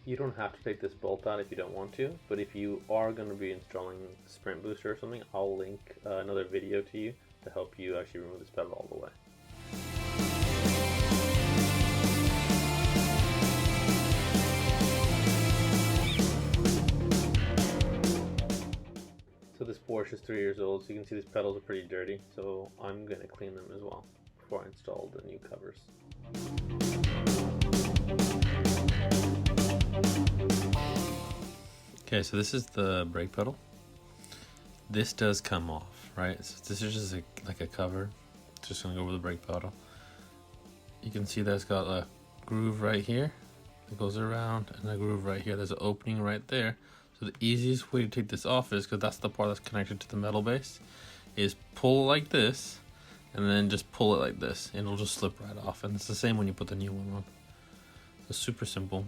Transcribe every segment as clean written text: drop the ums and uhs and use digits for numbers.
You don't have to take this bolt out if you don't want to, but if you are going to be installing sprint booster or something, I'll link another video to you to help you actually remove this pedal all the way. So this Porsche is 3 years old, so you can see these pedals are pretty dirty, so I'm going to clean them as well before I install the new covers. Okay, so this is the brake pedal. This does come off, right? So this is just like a cover. It's just gonna go over the brake pedal. You can see that it's got a groove right here that goes around, and a groove right here. There's an opening right there. So the easiest way to take this off is, because that's the part that's connected to the metal base, is pull like this, and then just pull it like this, and it'll just slip right off. And it's the same when you put the new one on. It's super simple.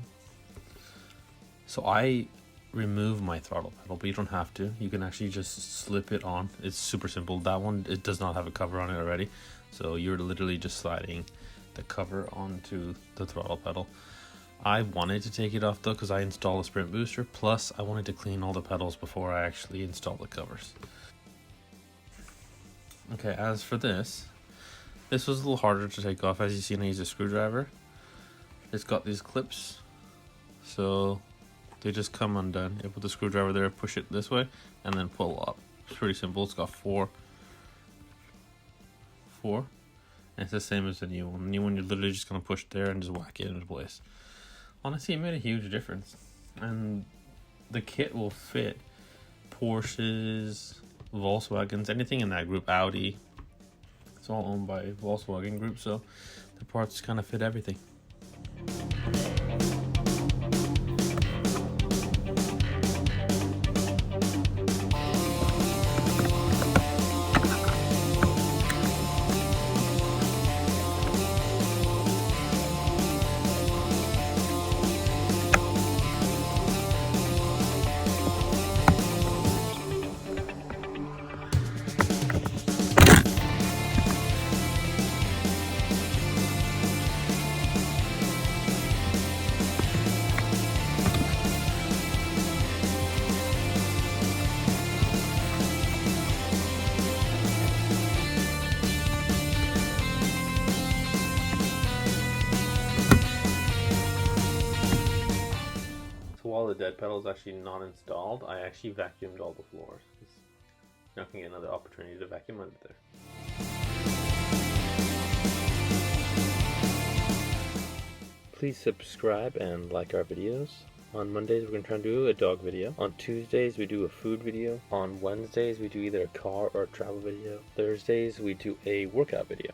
So I remove my throttle pedal, but you don't have to. You can actually just slip it on. It's super simple. That one, it does not have a cover on it already, so you're literally just sliding the cover onto the throttle pedal. I wanted to take it off though, because I installed a sprint booster, plus I wanted to clean all the pedals before I actually install the covers. Okay, as for this was a little harder to take off. As you see, I use a screwdriver. It's got these clips, so they just come undone. You put the screwdriver there, push it this way, and then pull up. It's pretty simple. It's got four. And it's the same as the new one. The new one, you're literally just gonna push there and just whack it into place. Honestly, it made a huge difference. And the kit will fit Porsches, Volkswagens, anything in that group, Audi. It's all owned by Volkswagen Group, so the parts kind of fit everything. While the dead pedal is actually not installed, I actually vacuumed all the floors. You're not going to get another opportunity to vacuum under there. Please subscribe and like our videos. On Mondays we're going to try and do a dog video. On Tuesdays we do a food video. On Wednesdays we do either a car or a travel video. Thursdays we do a workout video.